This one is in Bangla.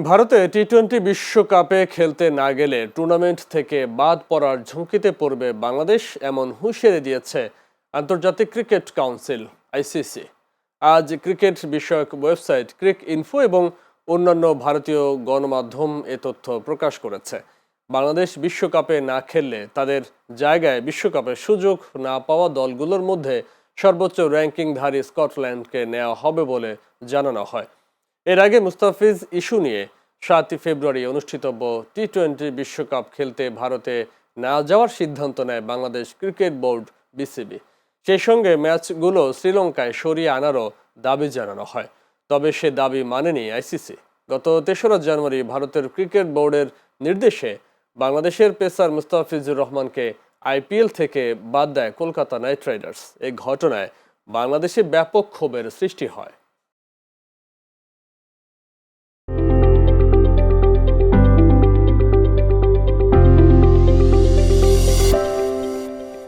ভারতে টি-টোয়েন্টি বিশ্বকাপে খেলতে না গেলে টুর্নামেন্ট থেকে বাদ পড়ার ঝুঁকিতে পড়বে বাংলাদেশ, এমন হুঁশিয়ারি দিয়েছে আন্তর্জাতিক ক্রিকেট কাউন্সিল আইসিসি। আজ ক্রিকেট বিষয়ক ওয়েবসাইট ক্রিক ইনফো এবং অন্যান্য ভারতীয় গণমাধ্যম এ তথ্য প্রকাশ করেছে। বাংলাদেশ বিশ্বকাপে না খেললে তাদের জায়গায় বিশ্বকাপের সুযোগ না পাওয়া দলগুলোর মধ্যে সর্বোচ্চ র্যাঙ্কিংধারী স্কটল্যান্ডকে নেওয়া হবে বলে জানানো হয়। এর আগে মুস্তাফিজ ইস্যু নিয়ে 7 ফেব্রুয়ারি অনুষ্ঠিতব্য টি-20 বিশ্বকাপ খেলতে ভারতে না যাওয়ার সিদ্ধান্ত নেয় বাংলাদেশ ক্রিকেট বোর্ড বিসিবি। সেই সঙ্গে ম্যাচগুলো শ্রীলঙ্কায় সরিয়ে আনারও দাবি জানানো হয়, তবে সে দাবি মানেনি আইসিসি। গত 3রা জানুয়ারি ভারতের ক্রিকেট বোর্ডের নির্দেশে বাংলাদেশের পেসার মুস্তাফিজুর রহমানকে আইপিএল থেকে বাদ দেয় কলকাতা নাইট রাইডার্স। এই ঘটনায় বাংলাদেশে ব্যাপক ক্ষোভের সৃষ্টি হয়।